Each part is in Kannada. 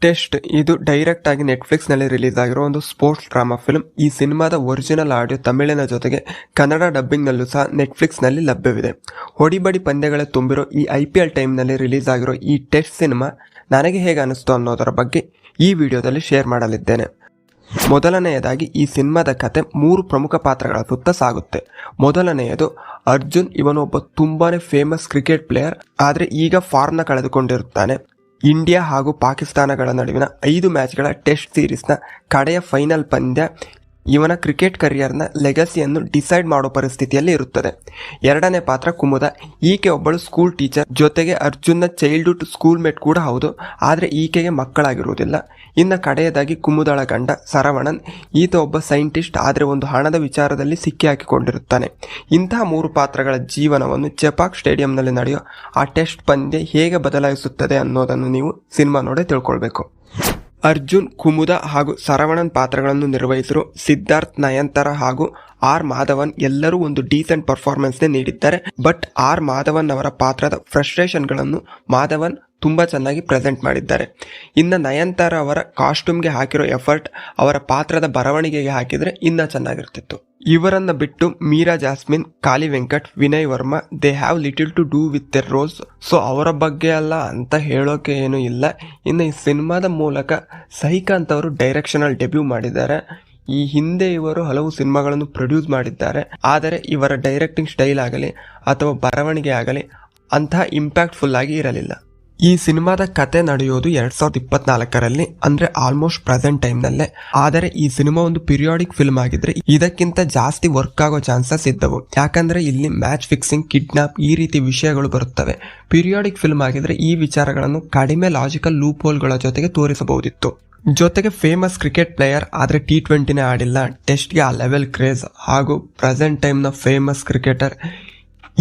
ಟೆಸ್ಟ್ ಇದು ಡೈರೆಕ್ಟ್ ಆಗಿ ನೆಟ್ಫ್ಲಿಕ್ಸ್ ನಲ್ಲಿ ರಿಲೀಸ್ ಆಗಿರೋ ಒಂದು ಸ್ಪೋರ್ಟ್ಸ್ ಡ್ರಾಮಾ ಫಿಲ್ಮ್. ಈ ಸಿನಿಮಾದ ಒರಿಜಿನಲ್ ಆಡಿಯೋ ತಮಿಳಿನ ಜೊತೆಗೆ ಕನ್ನಡ ಡಬ್ಬಿಂಗ್ ನಲ್ಲೂ ಸಹ ನೆಟ್ಫ್ಲಿಕ್ಸ್ ನಲ್ಲಿ ಲಭ್ಯವಿದೆ. ಹೊಡಿಬಡಿ ಪಂದ್ಯಗಳೇ ತುಂಬಿರೋ ಈ IPL ಟೈಮ್ ನಲ್ಲಿ ರಿಲೀಸ್ ಆಗಿರೋ ಈ ಟೆಸ್ಟ್ ಸಿನಿಮಾ ನನಗೆ ಹೇಗೆ ಅನಿಸ್ತು ಅನ್ನೋದರ ಬಗ್ಗೆ ಈ ವಿಡಿಯೋದಲ್ಲಿ ಶೇರ್ ಮಾಡಲಿದ್ದೇನೆ. ಮೊದಲನೆಯದಾಗಿ ಈ ಸಿನಿಮಾದ ಕತೆ 3 ಪ್ರಮುಖ ಪಾತ್ರಗಳ ಸುತ್ತ ಸಾಗುತ್ತೆ. ಮೊದಲನೆಯದು ಅರ್ಜುನ್. ಇವನು ಒಬ್ಬ ತುಂಬಾನೇ ಫೇಮಸ್ ಕ್ರಿಕೆಟ್ ಪ್ಲೇಯರ್, ಆದ್ರೆ ಈಗ ಫಾರ್ಮ್ನ ಕಳೆದುಕೊಂಡಿರುತ್ತಾನೆ. ಇಂಡಿಯಾ ಹಾಗೂ ಪಾಕಿಸ್ತಾನಗಳ ನಡುವಿನ 5 ಮ್ಯಾಚ್ಗಳ ಟೆಸ್ಟ್ ಸೀರೀಸ್ನ ಕಡೆಯ ಫೈನಲ್ ಪಂದ್ಯ ಇವನ ಕ್ರಿಕೆಟ್ ಕರಿಯರ್ನ ಲೆಗಸಿಯನ್ನು ಡಿಸೈಡ್ ಮಾಡೋ ಪರಿಸ್ಥಿತಿಯಲ್ಲಿ ಇರುತ್ತದೆ. ಎರಡನೇ ಪಾತ್ರ ಕುಮುದ. ಈಕೆ ಒಬ್ಬಳು ಸ್ಕೂಲ್ ಟೀಚರ್, ಜೊತೆಗೆ ಅರ್ಜುನ್ನ ಚೈಲ್ಡ್ಹುಡ್ ಸ್ಕೂಲ್ ಮೇಟ್ ಕೂಡ ಹೌದು, ಆದರೆ ಈಕೆಗೆ ಮಕ್ಕಳಾಗಿರುವುದಿಲ್ಲ. ಇನ್ನು ಕಡೆಯದಾಗಿ ಕುಮುದಳ ಗಂಡ ಸರವಣನ್. ಈತ ಒಬ್ಬ ಸೈಂಟಿಸ್ಟ್, ಆದರೆ ಒಂದು ಹಣದ ವಿಚಾರದಲ್ಲಿ ಸಿಕ್ಕಿ ಹಾಕಿಕೊಂಡಿರುತ್ತಾನೆ. ಇಂತಹ 3 ಪಾತ್ರಗಳ ಜೀವನವನ್ನು ಚೆಪಾಕ್ ಸ್ಟೇಡಿಯಂನಲ್ಲಿ ನಡೆಯೋ ಆ ಟೆಸ್ಟ್ ಪಂದ್ಯ ಹೇಗೆ ಬದಲಾಯಿಸುತ್ತದೆ ಅನ್ನೋದನ್ನು ನೀವು ಸಿನಿಮಾ ನೋಡೇ ತಿಳ್ಕೊಳ್ಬೇಕು. ಅರ್ಜುನ್, ಕುಮುದ ಹಾಗೂ ಸರವಣನ್ ಪಾತ್ರಗಳನ್ನು ನಿರ್ವಹಿಸಿರೋ ಸಿದ್ಧಾರ್ಥ್, ನಯನತಾರ ಹಾಗೂ ಆರ್ ಮಾಧವನ್ ಎಲ್ಲರೂ ಒಂದು ಡೀಸೆಂಟ್ ಪರ್ಫಾರ್ಮೆನ್ಸ್ ನೀಡಿದ್ದಾರೆ. ಬಟ್ ಆರ್ ಮಾಧವನ್ ಅವರ ಪಾತ್ರದ ಫ್ರಸ್ಟ್ರೇಷನ್ಗಳನ್ನು ಮಾಧವನ್ ತುಂಬಾ ಚೆನ್ನಾಗಿ ಪ್ರೆಸೆಂಟ್ ಮಾಡಿದ್ದಾರೆ. ಇನ್ನು ನಯನತಾರ ಅವರ ಕಾಸ್ಟ್ಯೂಮ್ಗೆ ಹಾಕಿರೋ ಎಫರ್ಟ್ ಅವರ ಪಾತ್ರದ ಬರವಣಿಗೆಗೆ ಹಾಕಿದ್ರೆ ಇನ್ನ ಚೆನ್ನಾಗಿರ್ತಿತ್ತು. ಇವರನ್ನ ಬಿಟ್ಟು Meera Jasmine, Kali Venkat, Vinay Varma, they have little to do with their roles. So ಅವರ ಬಗ್ಗೆ ಅಲ್ಲ ಅಂತ ಹೇಳೋಕೆ ಏನೂ ಇಲ್ಲ. ಇನ್ನು ಈ ಸಿನಿಮಾದ ಮೂಲಕ ಸಹಿಕಾಂತ್ ಅವರು ಡೈರೆಕ್ಷನಲ್ ಡೆಬ್ಯೂ ಮಾಡಿದ್ದಾರೆ. ಈ ಹಿಂದೆ ಇವರು ಹಲವು ಸಿನಿಮಾಗಳನ್ನು ಪ್ರೊಡ್ಯೂಸ್ ಮಾಡಿದ್ದಾರೆ, ಆದರೆ ಇವರ ಡೈರೆಕ್ಟಿಂಗ್ ಸ್ಟೈಲ್ ಆಗಲಿ ಅಥವಾ ಬರವಣಿಗೆ ಆಗಲಿ ಅಂತಹ ಇಂಪ್ಯಾಕ್ಟ್ಫುಲ್ ಆಗಿ ಇರಲಿಲ್ಲ. ಈ ಸಿನಿಮಾದ ಕತೆ ನಡೆಯೋದು 2024ರಲ್ಲಿ, ಅಂದ್ರೆ ಆಲ್ಮೋಸ್ಟ್ ಪ್ರೆಸೆಂಟ್ ಟೈಮ್ನಲ್ಲೇ. ಆದರೆ ಈ ಸಿನಿಮಾ ಒಂದು ಪಿರಿಯಾಡಿಕ್ ಫಿಲ್ಮ್ ಆಗಿದ್ರೆ ಇದಕ್ಕಿಂತ ಜಾಸ್ತಿ ವರ್ಕ್ ಆಗೋ ಚಾನ್ಸಸ್ ಇದ್ದವು. ಯಾಕಂದ್ರೆ ಇಲ್ಲಿ ಮ್ಯಾಚ್ ಫಿಕ್ಸಿಂಗ್, ಕಿಡ್ನಾಪ್ ಈ ರೀತಿ ವಿಷಯಗಳು ಬರುತ್ತವೆ. ಪಿರಿಯಾಡಿಕ್ ಫಿಲ್ಮ್ ಆಗಿದ್ರೆ ಈ ವಿಚಾರಗಳನ್ನು ಕಡಿಮೆ ಲಾಜಿಕಲ್ ಲೂಪ್ ಹೋಲ್ಗಳ ಜೊತೆಗೆ ತೋರಿಸಬಹುದಿತ್ತು. ಜೊತೆಗೆ ಫೇಮಸ್ ಕ್ರಿಕೆಟ್ ಪ್ಲೇಯರ್, ಆದರೆ T20ನೇ ಆಡಿಲ್ಲ, ಟೆಸ್ಟ್ಗೆ ಆ ಲೆವೆಲ್ ಕ್ರೇಜ್, ಹಾಗೂ ಪ್ರೆಸೆಂಟ್ ಟೈಮ್ನ ಫೇಮಸ್ ಕ್ರಿಕೆಟರ್,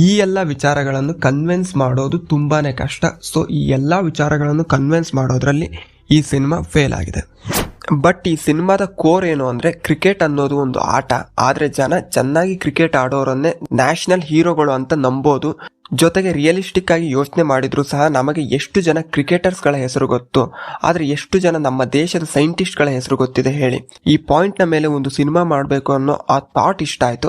ಈ ಎಲ್ಲ ವಿಚಾರಗಳನ್ನು ಕನ್ವಿನ್ಸ್ ಮಾಡೋದು ತುಂಬಾನೇ ಕಷ್ಟ. ಸೊ ಈ ಎಲ್ಲ ವಿಚಾರಗಳನ್ನು ಕನ್ವಿನ್ಸ್ ಮಾಡೋದ್ರಲ್ಲಿ ಈ ಸಿನಿಮಾ ಫೇಲ್ ಆಗಿದೆ. ಬಟ್ ಈ ಸಿನಿಮಾದ ಕೋರ್ ಏನು ಅಂದ್ರೆ, ಕ್ರಿಕೆಟ್ ಅನ್ನೋದು ಒಂದು ಆಟ, ಆದ್ರೆ ಜನ ಚೆನ್ನಾಗಿ ಕ್ರಿಕೆಟ್ ಆಡೋರನ್ನೇ ನ್ಯಾಷನಲ್ ಹೀರೋಗಳು ಅಂತ ನಂಬೋದು. ಜೊತೆಗೆ ರಿಯಲಿಸ್ಟಿಕ್ ಆಗಿ ಯೋಚನೆ ಮಾಡಿದ್ರು ಸಹ ನಮಗೆ ಎಷ್ಟು ಜನ ಕ್ರಿಕೆಟರ್ಸ್ಗಳ ಹೆಸರು ಗೊತ್ತು, ಆದ್ರೆ ಎಷ್ಟು ಜನ ನಮ್ಮ ದೇಶದ ಸೈಂಟಿಸ್ಟ್ಗಳ ಹೆಸರು ಗೊತ್ತಿದೆ ಹೇಳಿ. ಈ ಪಾಯಿಂಟ್ ನ ಮೇಲೆ ಒಂದು ಸಿನಿಮಾ ಮಾಡಬೇಕು ಅನ್ನೋ ಆ ಥಾಟ್ ಇಷ್ಟ ಆಯ್ತು,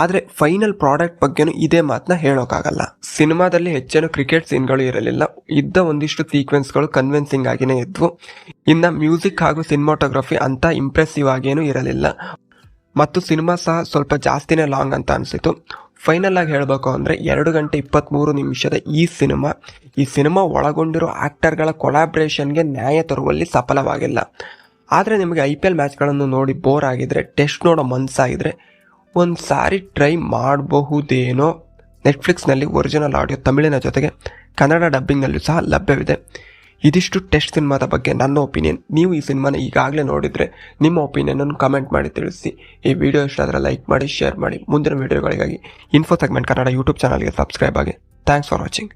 ಆದ್ರೆ ಫೈನಲ್ ಪ್ರಾಡಕ್ಟ್ ಬಗ್ಗೆನೂ ಇದೇ ಮಾತನ್ನ ಹೇಳೋಕ್ಕಾಗಲ್ಲ. ಸಿನಿಮಾದಲ್ಲಿ ಹೆಚ್ಚೇನು ಕ್ರಿಕೆಟ್ ಸೀನ್ಗಳು ಇರಲಿಲ್ಲ, ಇದ್ದ ಒಂದಿಷ್ಟು ಸೀಕ್ವೆನ್ಸ್ಗಳು ಕನ್ವಿನ್ಸಿಂಗ್ ಆಗಿನೇ ಇದ್ವು. ಇನ್ನ ಮ್ಯೂಸಿಕ್ ಹಾಗೂ ಸಿನಿಮಾಟೋಗ್ರಫಿ ಅಂತ ಇಂಪ್ರೆಸಿವ್ ಆಗೇನು ಇರಲಿಲ್ಲ, ಮತ್ತು ಸಿನಿಮಾ ಸಹ ಸ್ವಲ್ಪ ಜಾಸ್ತಿನೇ ಲಾಂಗ್ ಅಂತ ಅನಿಸಿತು. ಫೈನಲ್ ಆಗಿ ಹೇಳಬೇಕು ಅಂದರೆ 2 ಗಂಟೆ 23 ನಿಮಿಷದ ಈ ಸಿನಿಮಾ ಒಳಗೊಂಡಿರೋ ಆಕ್ಟರ್ಗಳ ಕೊಲಾಬ್ರೇಷನ್ಗೆ ನ್ಯಾಯ ತರುವಲ್ಲಿ ಸಫಲವಾಗಿಲ್ಲ. ಆದರೆ ನಿಮಗೆ IPL ಮ್ಯಾಚ್ಗಳನ್ನು ನೋಡಿ ಬೋರ್ ಆಗಿದ್ರೆ, ಟೆಸ್ಟ್ ನೋಡೋ ಮನಸ್ಸಾಗಿದ್ರೆ ಒಂದು ಸಾರಿ ಟ್ರೈ ಮಾಡಬಹುದೇನೋ. ನೆಟ್ಫ್ಲಿಕ್ಸ್ನಲ್ಲಿ ಒರಿಜಿನಲ್ ಆಡಿಯೋ ತಮಿಳಿನ ಜೊತೆಗೆ ಕನ್ನಡ ಡಬ್ಬಿಂಗ್ನಲ್ಲೂ ಸಹ ಲಭ್ಯವಿದೆ. ಇದಿಷ್ಟು ಟೆಸ್ಟ್ ಸಿನಿಮಾದ ಬಗ್ಗೆ ನನ್ನ ಒಪಿನಿಯನ್. ನೀವು ಈ ಸಿನಿಮಾನ ಈಗಾಗಲೇ ನೋಡಿದರೆ ನಿಮ್ಮ ಒಪಿನಿಯನ್ ಕಮೆಂಟ್ ಮಾಡಿ ತಿಳಿಸಿ. ಈ ವಿಡಿಯೋ ಇಷ್ಟ ಆದರೆ ಲೈಕ್ ಮಾಡಿ, ಶೇರ್ ಮಾಡಿ. ಮುಂದಿನ ವಿಡಿಯೋಗಳಿಗಾಗಿ ಇನ್ಫೋ ಸೆಗ್ಮೆಂಟ್ ಕನ್ನಡ ಯೂಟ್ಯೂಬ್ ಚಾನಲ್ಗೆ ಸಬ್ಸ್ಕ್ರೈಬ್ ಆಗಿ. Thanks for watching.